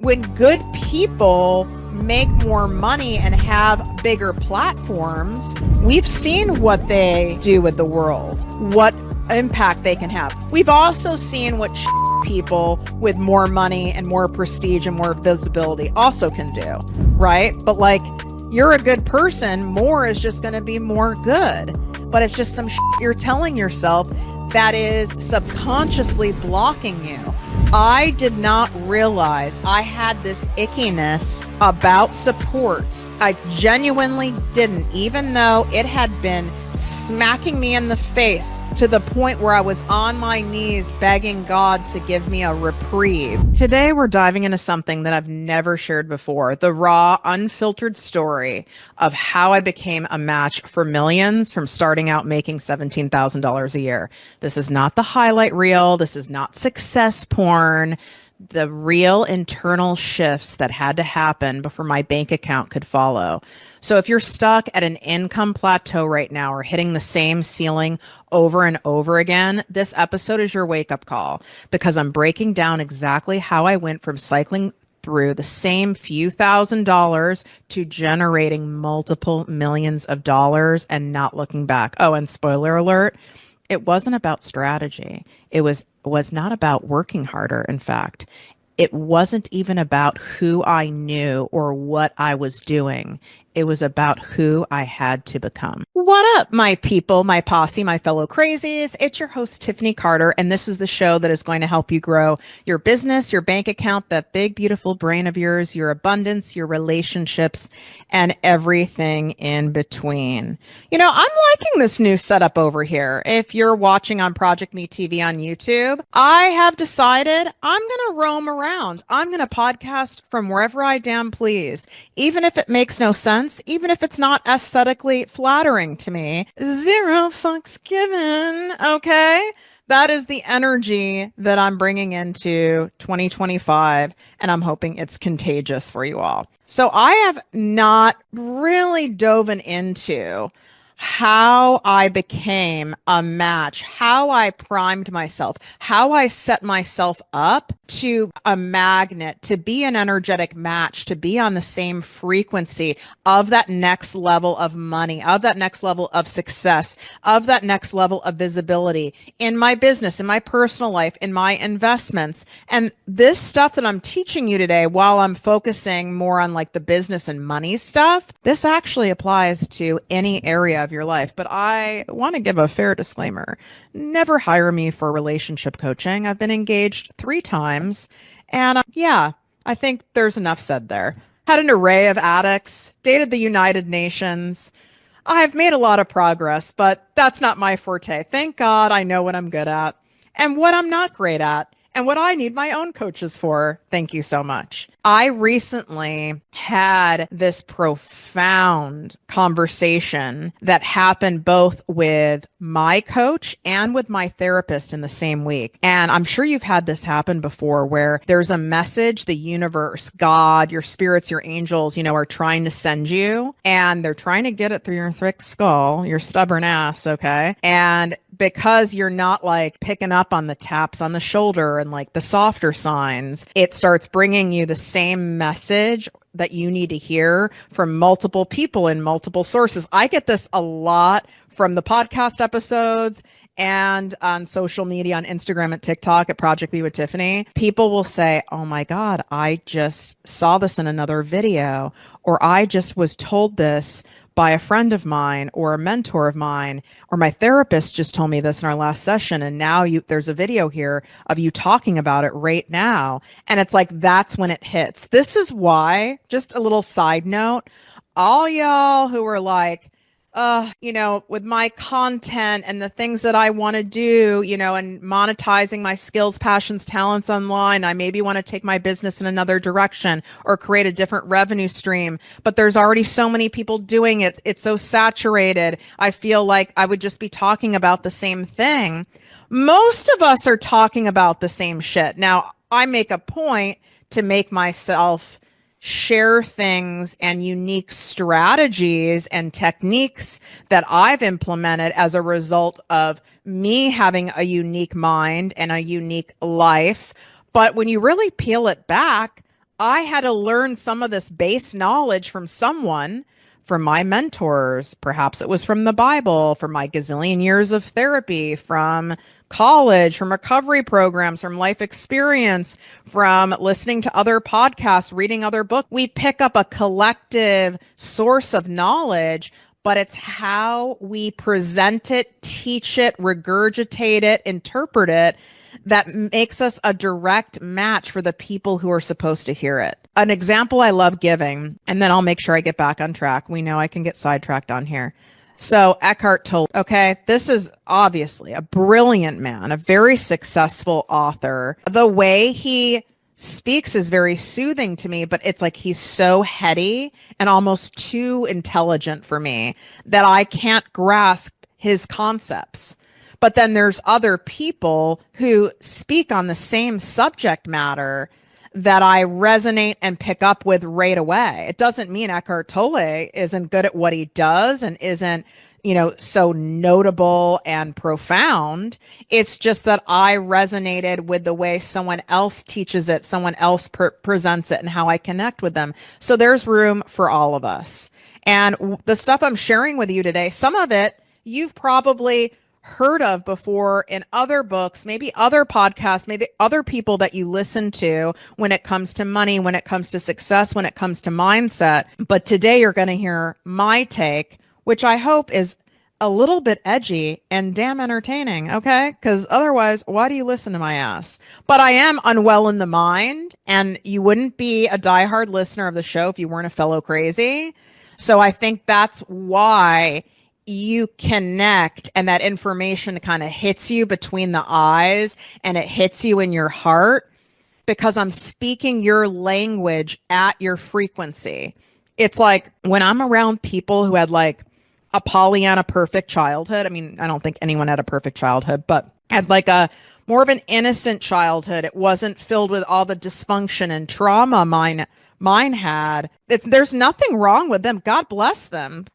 when good people make more money and have bigger platforms, we've seen what they do with the world, what impact they can have. We've also seen what people with more money and more prestige and more visibility also can do, right? But like, you're a good person, more is just going to be more good. But it's just some you're telling yourself that is subconsciously blocking you. I did not realize I had this ickiness about support. I genuinely didn't, even though it had been smacking me in the face to the point where I was on my knees begging God to give me a reprieve. Today, we're diving into something that I've never shared before, the raw, unfiltered story of how I became a match for millions from starting out making $17,000 a year. This is not the highlight reel. This is not success porn. The real internal shifts that had to happen before my bank account could follow. So if you're stuck at an income plateau right now or hitting the same ceiling over and over again, this episode is your wake-up call, because I'm breaking down exactly how I went from cycling through the same few $1,000s to generating multiple millions of dollars and not looking back. Oh, and spoiler alert, it wasn't about strategy. It was not about working harder. In fact, it wasn't even about who I knew or what I was doing. It was about who I had to become. What up, my people, my posse, my fellow crazies? It's your host, Tiffany Carter, and this is the show that is going to help you grow your business, your bank account, that big, beautiful brain of yours, your abundance, your relationships, and everything in between. You know, I'm liking this new setup over here. If you're watching on ProjectME TV on YouTube, I have decided I'm going to roam around. I'm going to podcast from wherever I damn please, even if it makes no sense. Even if it's not aesthetically flattering to me. Zero fucks given, okay? That is the energy that I'm bringing into 2025, and I'm hoping it's contagious for you all. So I have not really dove into how I became a match, how I primed myself, how I set myself up to a magnet, to be an energetic match, to be on the same frequency of that next level of money, of that next level of success, of that next level of visibility in my business, in my personal life, in my investments. And this stuff that I'm teaching you today, while I'm focusing more on like the business and money stuff, this actually applies to any area of your life. But I want to give a fair disclaimer. Never hire me for relationship coaching. I've been engaged 3 times. And yeah, I think there's enough said there. Had an array of addicts, dated the United Nations. I've made a lot of progress, but that's not my forte. Thank God I know what I'm good at and what I'm not great at, and what I need my own coaches for. Thank you so much. I recently had this profound conversation that happened both with my coach and with my therapist in the same week. And I'm sure you've had this happen before, where there's a message the universe, God, your spirits, your angels, are trying to send you, and they're trying to get it through your thick skull, your stubborn ass, okay? And because you're not like picking up on the taps on the shoulder and like the softer signs, it starts bringing you the same message that you need to hear from multiple people in multiple sources. I get this a lot from the podcast episodes and on social media, on Instagram and TikTok at Project Be with Tiffany. People will say, oh my God, I just saw this in another video, or I just was told this by a friend of mine or a mentor of mine, or my therapist just told me this in our last session, and now there's a video here of you talking about it right now. And it's like, that's when it hits. This is why, just a little side note, all y'all who are like, with my content and the things that I want to do, and monetizing my skills, passions, talents online, I maybe want to take my business in another direction or create a different revenue stream, but there's already so many people doing it. It's so saturated. I feel like I would just be talking about the same thing. Most of us are talking about the same shit. Now, I make a point to make myself share things and unique strategies and techniques that I've implemented as a result of me having a unique mind and a unique life. But when you really peel it back, I had to learn some of this base knowledge from someone, from my mentors. Perhaps it was from the Bible, from my gazillion years of therapy, from college, from recovery programs, from life experience, from listening to other podcasts, reading other books. We pick up a collective source of knowledge, but it's how we present it, teach it, regurgitate it, interpret it that makes us a direct match for the people who are supposed to hear it. An example I love giving, and then I'll make sure I get back on track. We know I can get sidetracked on here. So Eckhart Tolle, okay, this is obviously a brilliant man, a very successful author. The way he speaks is very soothing to me, but it's like he's so heady and almost too intelligent for me that I can't grasp his concepts. But then there's other people who speak on the same subject matter that I resonate and pick up with right away. It doesn't mean Eckhart Tolle isn't good at what he does and isn't, so notable and profound. It's just that I resonated with the way someone else teaches it, someone else presents it, and how I connect with them. So there's room for all of us. And the stuff I'm sharing with you today, some of it you've probably heard of before in other books, maybe other podcasts, maybe other people that you listen to when it comes to money, when it comes to success, when it comes to mindset. But today you're going to hear my take, which I hope is a little bit edgy and damn entertaining, okay? Because otherwise, why do you listen to my ass? But I am unwell in the mind, and you wouldn't be a diehard listener of the show if you weren't a fellow crazy. So I think that's why you connect and that information kind of hits you between the eyes and it hits you in your heart because I'm speaking your language at your frequency. It's like when I'm around people who had like a Pollyanna perfect childhood. I mean, I don't think anyone had a perfect childhood, but had like a more of an innocent childhood. It wasn't filled with all the dysfunction and trauma mine had. There's nothing wrong with them. God bless them.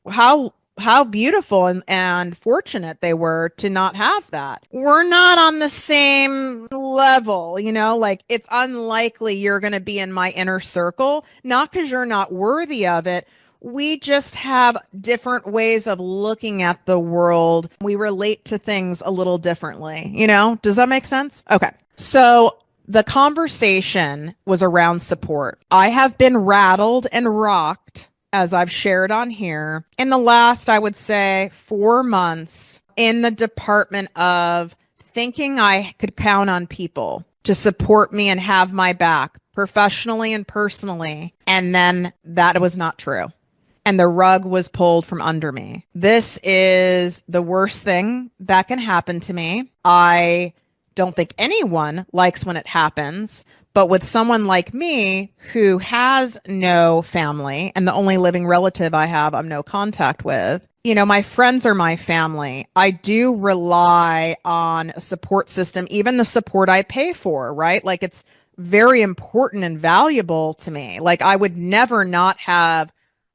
How beautiful and fortunate they were to not have that. We're not on the same level, like it's unlikely you're going to be in my inner circle, not because you're not worthy of it. We just have different ways of looking at the world. We relate to things a little differently, Does that make sense? Okay. So the conversation was around support. I have been rattled and rocked, as I've shared on here, in the last, I would say, 4 months in the department of thinking I could count on people to support me and have my back professionally and personally. And then that was not true. And the rug was pulled from under me. This is the worst thing that can happen to me. I don't think anyone likes when it happens. But with someone like me who has no family and the only living relative I have, I'm no contact with, my friends are my family. I do rely on a support system, even the support I pay for, right? Like it's very important and valuable to me. Like I would never not have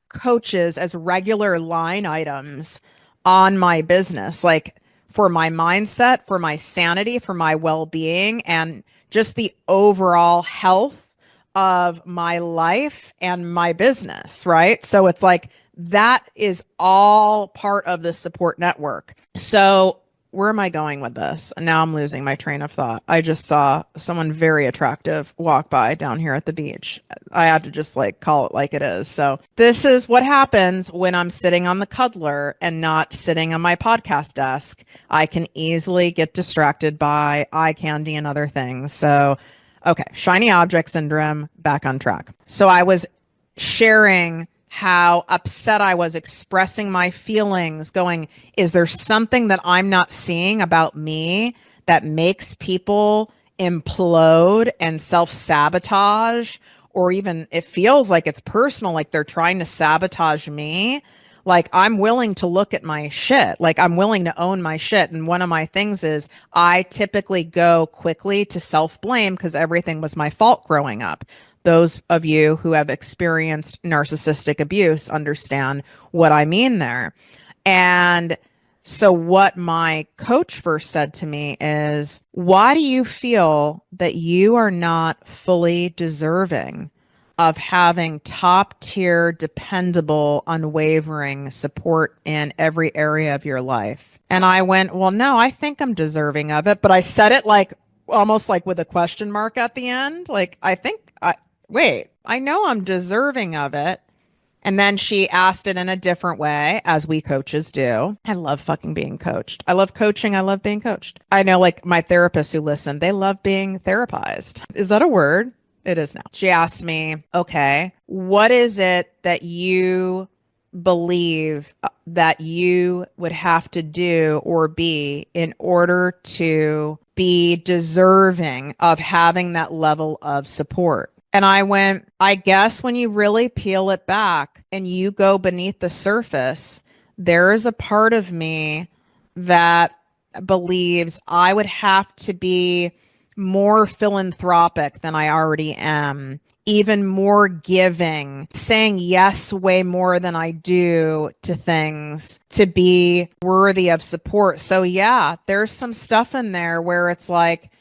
coaches as regular line items on my business, like for my mindset, for my sanity, for my well-being, and just the overall health of my life and my business, right? So it's like that is all part of the support network. So where am I going with this? Now I'm losing my train of thought. I just saw someone very attractive walk by down here at the beach. I had to just call it like it is. So this is what happens when I'm sitting on the cuddler and not sitting on my podcast desk. I can easily get distracted by eye candy and other things. So, okay, shiny object syndrome, back on track. So I was sharing how upset I was, expressing my feelings, going, is there something that I'm not seeing about me that makes people implode and self-sabotage? Or even it feels like it's personal, like they're trying to sabotage me. Like I'm willing to look at my shit. Like I'm willing to own my shit. And one of my things is I typically go quickly to self-blame because everything was my fault growing up. Those of you who have experienced narcissistic abuse understand what I mean there. And so what my coach first said to me is, why do you feel that you are not fully deserving of having top tier, dependable, unwavering support in every area of your life. And I went, well, no, I think I'm deserving of it. But I said it like almost like with a question mark at the end. Like, wait, I know I'm deserving of it. And then she asked it in a different way, as we coaches do. I love fucking being coached. I love coaching. I love being coached. I know, like, my therapists who listen, they love being therapized. Is that a word? It is now. She asked me, okay, what is it that you believe that you would have to do or be in order to be deserving of having that level of support? And I went, I guess when you really peel it back and you go beneath the surface, there is a part of me that believes I would have to be more philanthropic than I already am, even more giving, saying yes way more than I do to things to be worthy of support. So yeah, there's some stuff in there where it's like,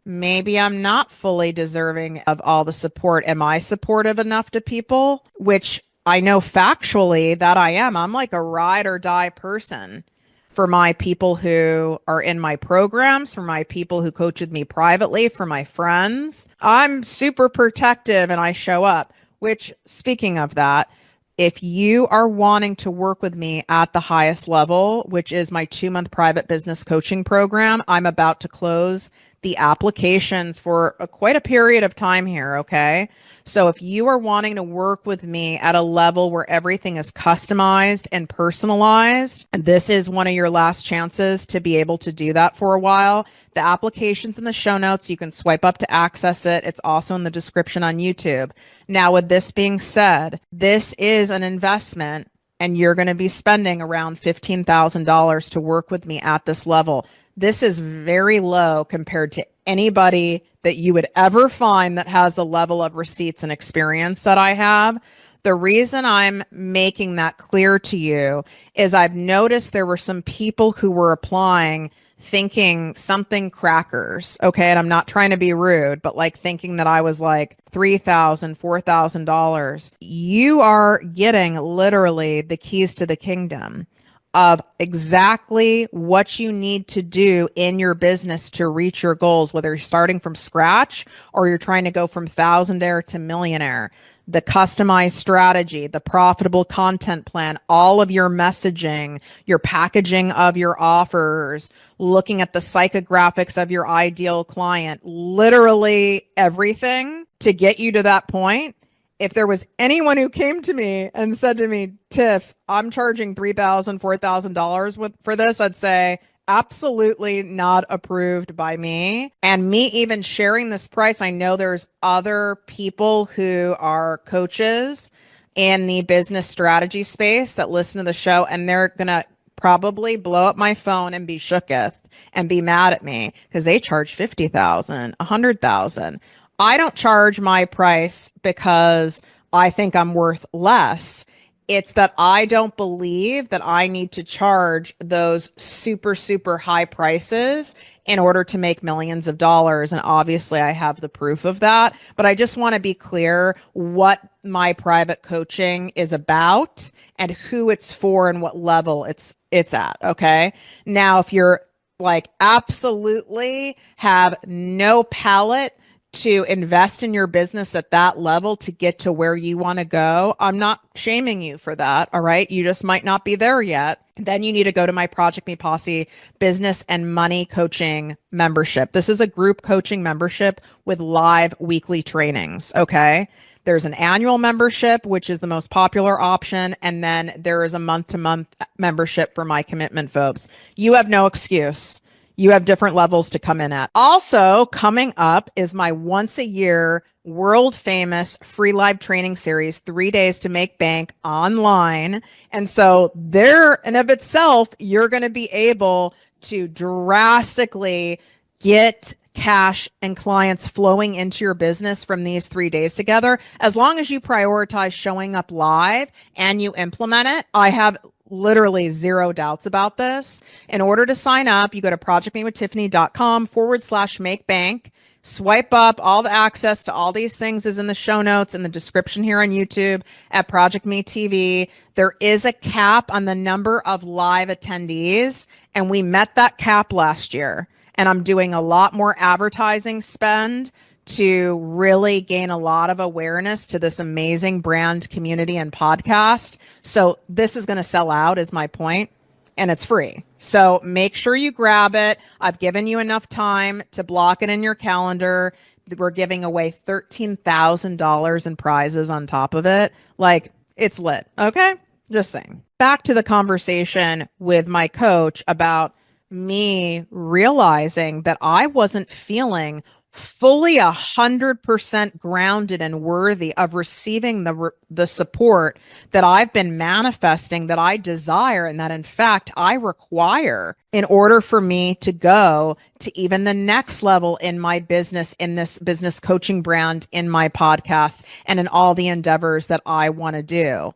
maybe I'm not fully deserving of all the support. Am I supportive enough to people? Which I know factually that I am. I'm like a ride or die person for my people who are in my programs, for my people who coach with me privately, for my friends. I'm super protective and I show up, which, speaking of that, if you are wanting to work with me at the highest level, which is my 2-month private business coaching program, I'm about to close the applications for quite a period of time here, okay? So if you are wanting to work with me at a level where everything is customized and personalized, this is one of your last chances to be able to do that for a while. The application's in the show notes. You can swipe up to access it. It's also in the description on YouTube. Now, with this being said, this is an investment and you're going to be spending around $15,000 to work with me at this level. This is very low compared to anybody that you would ever find that has the level of receipts and experience that I have. The reason I'm making that clear to you is I've noticed there were some people who were applying thinking something crackers. Okay. And I'm not trying to be rude, but like thinking that I was like $3,000, $4,000. You are getting literally the keys to the kingdom of exactly what you need to do in your business to reach your goals, whether you're starting from scratch or you're trying to go from thousandaire to millionaire. The customized strategy, the profitable content plan, all of your messaging, your packaging of your offers, looking at the psychographics of your ideal client, literally everything to get you to that point. If there was anyone who came to me and said to me, Tiff, I'm charging $3,000, $4,000 for this, I'd say, absolutely not approved by me. And me even sharing this price, I know there's other people who are coaches in the business strategy space that listen to the show, and they're going to probably blow up my phone and be shooketh and be mad at me because they charge $50,000, $100,000. I don't charge my price because I think I'm worth less. It's that I don't believe that I need to charge those super, super high prices in order to make millions of dollars. And obviously I have the proof of that, but I just want to be clear what my private coaching is about and who it's for and what level it's at. Okay. Now, if you're like absolutely have no palate to invest in your business at that level to get to where you want to go, I'm not shaming you for that. All right. You just might not be there yet. Then you need to go to my ProjectME Posse business and money coaching membership. This is a group coaching membership with live weekly trainings. Okay. There's an annual membership, which is the most popular option. And then there is a month-to-month membership for my commitment folks. You have no excuse. You have different levels to come in at. Also, coming up is my once a year world famous free live training series, 3 days to make bank online. And so there in of itself, you're going to be able to drastically get cash and clients flowing into your business from these 3 days together. As long as you prioritize showing up live and you implement it, I have literally zero doubts about this. In order to sign up, you go to projectmewithtiffany.com/make bank. Swipe up. All the access to all these things is in the show notes in the description here on YouTube at ProjectME TV. There is a cap on the number of live attendees, and we met that cap last year. And I'm doing a lot more advertising spend to really gain a lot of awareness to this amazing brand community and podcast. So this is going to sell out, is my point, and it's free. So make sure you grab it. I've given you enough time to block it in your calendar. We're giving away $13,000 in prizes on top of it. Like, it's lit. Okay? Just saying. Back to the conversation with my coach about me realizing that I wasn't feeling fully 100% grounded and worthy of receiving the support that I've been manifesting, that I desire, and that in fact I require in order for me to go to even the next level in my business, in this business coaching brand, in my podcast, and in all the endeavors that I want to do.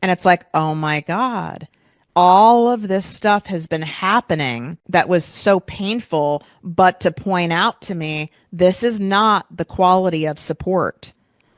And it's like, oh my God. All of this stuff has been happening that was so painful, but to point out to me, this is not the quality of support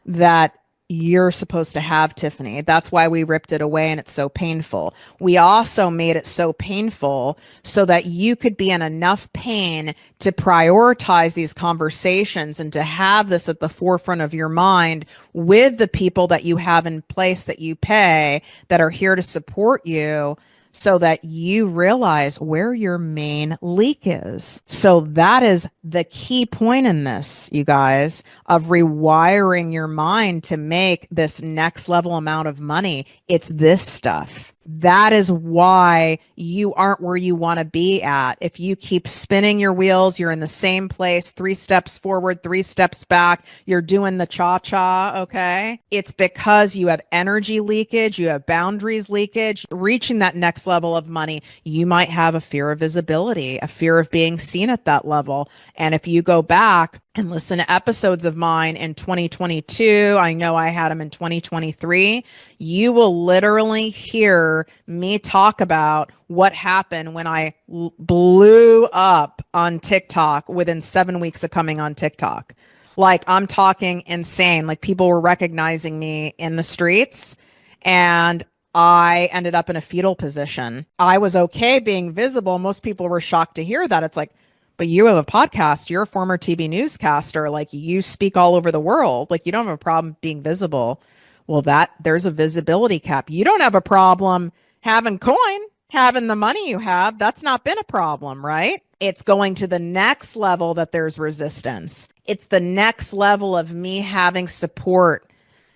that you're supposed to have, Tiffany. That's why we ripped it away and it's so painful. We also made it so painful so that you could be in enough pain to prioritize these conversations and to have this at the forefront of your mind with the people that you have in place that you pay, that are here to support you, so that you realize where your main leak is. So that is the key point in this, you guys, of rewiring your mind to make this next level amount of money. It's this stuff. That is why you aren't where you want to be at. If you keep spinning your wheels, you're in the same place, 3 steps forward, 3 steps back, you're doing the cha-cha, okay? It's because you have energy leakage, you have boundaries leakage. Reaching that next level of money, you might have a fear of visibility, a fear of being seen at that level. And if you go back and listen to episodes of mine in 2022, I know I had them in 2023, you will literally hear me talk about what happened when I blew up on TikTok within 7 weeks of coming on TikTok. Like, I'm talking insane. Like, people were recognizing me in the streets, and I ended up in a fetal position. I was okay being visible. Most people were shocked to hear that. It's like, but you have a podcast, you're a former TV newscaster, like, you speak all over the world, like, you don't have a problem being visible. Well, there's a visibility cap. You don't have a problem having having the money you have. That's not been a problem, right? It's going to the next level that there's resistance. It's the next level of me having support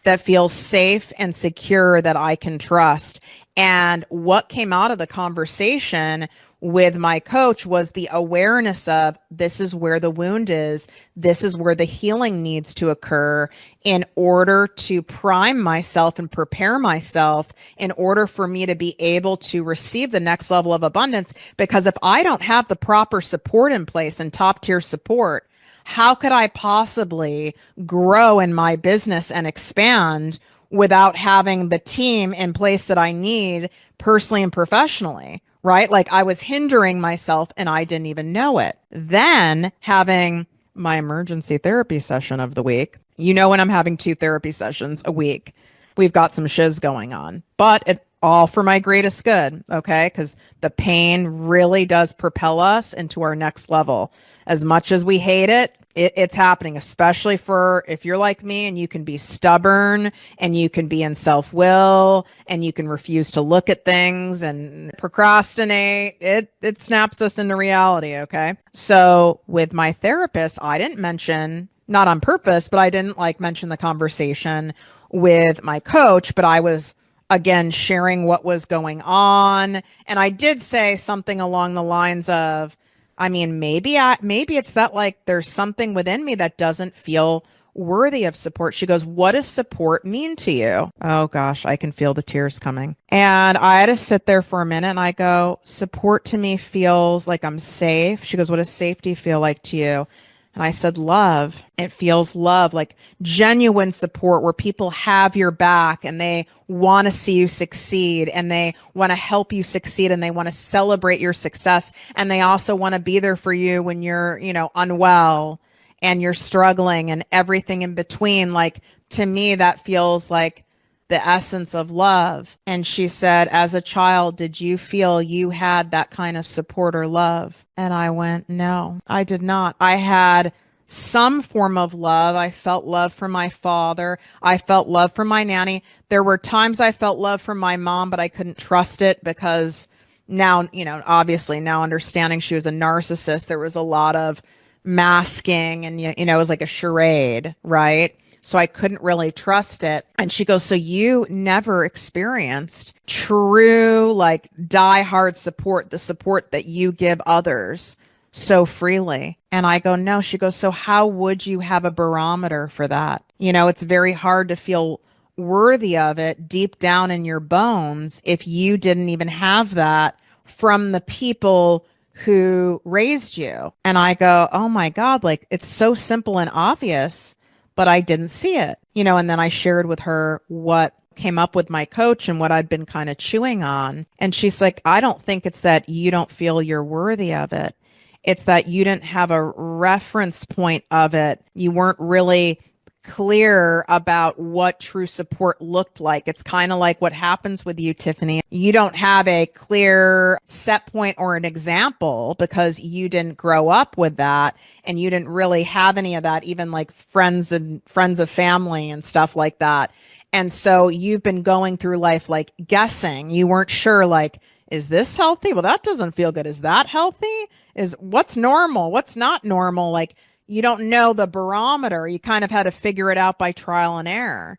that feels safe and secure, that I can trust. And what came out of the conversation with my coach was the awareness of, this is where the wound is. This is where the healing needs to occur in order to prime myself and prepare myself in order for me to be able to receive the next level of abundance. Because if I don't have the proper support in place and top tier support, how could I possibly grow in my business and expand without having the team in place that I need personally and professionally? Right? Like, I was hindering myself and I didn't even know it. Then having my emergency therapy session of the week, when I'm having 2 therapy sessions a week, we've got some shiz going on, but it all for my greatest good. Okay. Because the pain really does propel us into our next level. As much as we hate it, it's happening, especially for if you're like me and you can be stubborn and you can be in self-will and you can refuse to look at things and procrastinate. It snaps us into reality. Okay. So with my therapist, I didn't mention, not on purpose, but I didn't mention the conversation with my coach, but I was, again, sharing what was going on. And I did say something along the lines of, maybe it's that there's something within me that doesn't feel worthy of support. She goes, what does support mean to you? Oh gosh, I can feel the tears coming. And I had to sit there for a minute and I go, support to me feels like I'm safe. She goes, what does safety feel like to you? And I said, love. It feels love, like genuine support where people have your back and they want to see you succeed and they want to help you succeed and they want to celebrate your success. And they also want to be there for you when you're, unwell. and you're struggling and everything in between. Like, to me, that feels like the essence of love. And she said, as a child, did you feel you had that kind of support or love? And I went, no, I did not. I had some form of love. I felt love from my father. I felt love from my nanny. There were times I felt love from my mom, but I couldn't trust it because now, obviously now understanding she was a narcissist, there was a lot of masking and, it was like a charade, right? So I couldn't really trust it. And she goes, so you never experienced true, like, die-hard support, the support that you give others so freely? And I go, no. She goes, so how would you have a barometer for that? It's very hard to feel worthy of it deep down in your bones if you didn't even have that from the people who raised you. And I go, oh my God, like, it's so simple and obvious, but I didn't see it, and then I shared with her what came up with my coach and what I'd been kind of chewing on. And she's like, I don't think it's that you don't feel you're worthy of it. It's that you didn't have a reference point of it. You weren't really clear about what true support looked like. It's kind of like what happens with you, Tiffany. You don't have a clear set point or an example because you didn't grow up with that, and you didn't really have any of that, even like friends of family and stuff like that. And so you've been going through life like guessing. You weren't sure, like, is this healthy? Well, that doesn't feel good. Is that healthy? Is what's normal? What's not normal? Like, you don't know the barometer. You kind of had to figure it out by trial and error.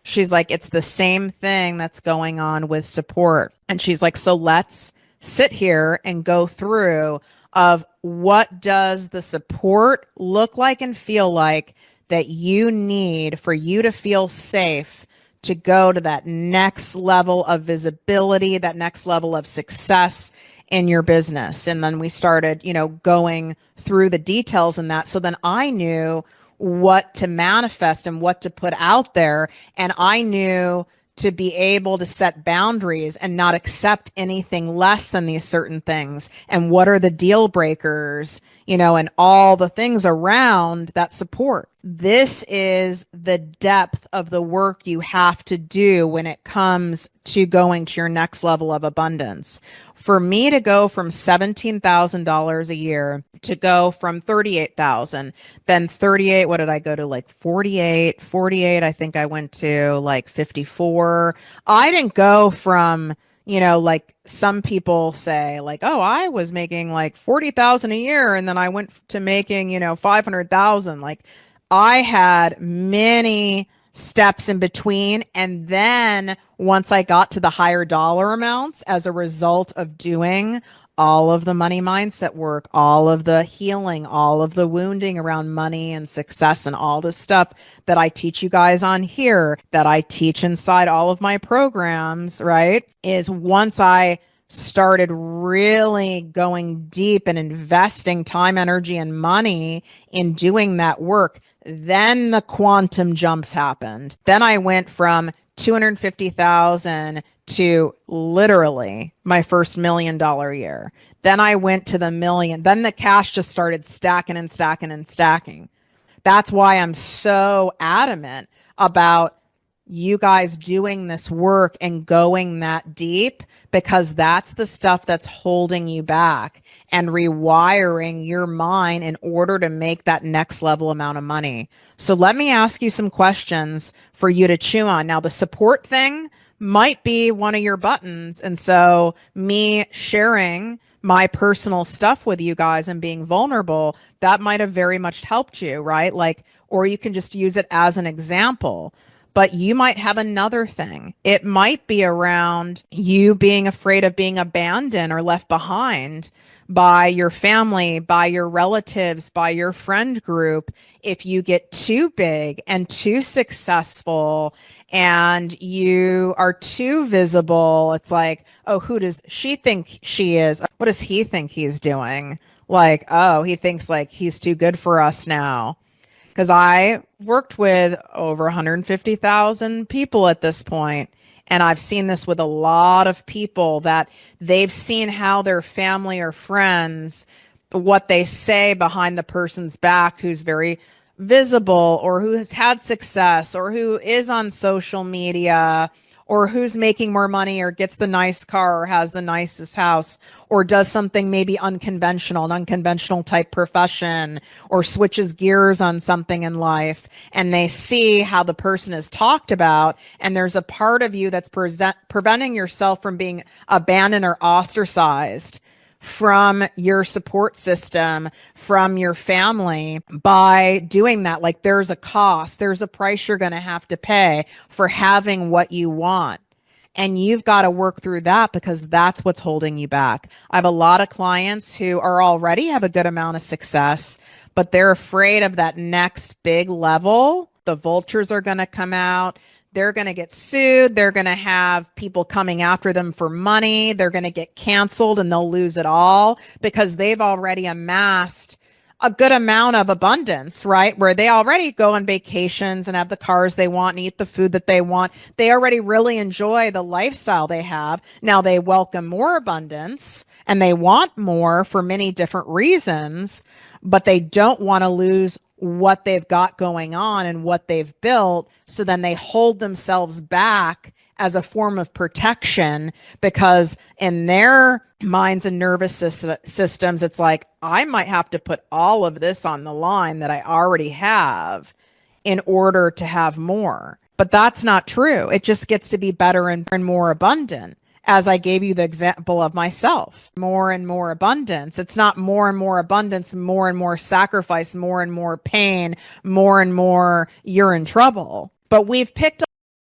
She's like, it's the same thing that's going on with support. And she's like, so let's sit here and go through of what does the support look like and feel like that you need for you to feel safe to go to that next level of visibility, that next level of success in your business. And then we started, going through the details in that. So then I knew what to manifest and what to put out there. And I knew to be able to set boundaries and not accept anything less than these certain things. And what are the deal breakers, and all the things around that support. This is the depth of the work you have to do when it comes to going to your next level of abundance. For me to go from $17,000 a year to go from 38,000, then 38, what did I go to? Like 48, I think I went to like 54. I didn't go from, like some people say like, oh, I was making like 40,000 a year. And then I went to making, 500,000. Like, I had many steps in between. And then once I got to the higher dollar amounts as a result of doing all of the money mindset work, all of the healing, all of the wounding around money and success and all the stuff that I teach you guys on here, that I teach inside all of my programs, right? Is once I started really going deep and investing time, energy, and money in doing that work, then the quantum jumps happened. Then I went from 250,000 to literally my first $1 million year. Then I went to the million. Then the cash just started stacking and stacking and stacking. That's why I'm so adamant about you guys doing this work and going that deep, because that's the stuff that's holding you back and rewiring your mind in order to make that next level amount of money. So let me ask you some questions for you to chew on. Now, the support thing might be one of your buttons. And so me sharing my personal stuff with you guys and being vulnerable, that might have very much helped you, right? Like, or you can just use it as an example. But you might have another thing. It might be around you being afraid of being abandoned or left behind by your family, by your relatives, by your friend group. If you get too big and too successful and you are too visible, it's like, oh, who does she think she is? What does he think he's doing? Like, oh, he thinks like he's too good for us now. Because I worked with over 150,000 people at this point, and I've seen this with a lot of people that they've seen how their family or friends what they say behind the person's back who's very visible or who has had success or who is on social media or who's making more money or gets the nice car or has the nicest house or does something maybe unconventional, an unconventional type profession, or switches gears on something in life, and they see how the person is talked about, and there's a part of you that's preventing yourself from being abandoned or ostracized from your support system, from your family by doing that. Like there's a cost, there's a price you're going to have to pay for having what you want. And you've got to work through that because that's what's holding you back. I have a lot of clients who are already have a good amount of success, but they're afraid of that next big level. The vultures are going to come out. They're going to get sued. They're going to have people coming after them for money. They're going to get canceled and they'll lose it all because they've already amassed a good amount of abundance, right? Where they already go on vacations and have the cars they want and eat the food that they want. They already really enjoy the lifestyle they have. Now they welcome more abundance and they want more for many different reasons, but they don't want to lose what they've got going on and what they've built. So then they hold themselves back as a form of protection because in their minds and nervous systems, it's like, I might have to put all of this on the line that I already have in order to have more. But that's not true. It just gets to be better and more abundant. As I gave you the example of myself, more and more abundance. It's not more and more abundance, more and more sacrifice, more and more pain, more and more you're in trouble. But we've picked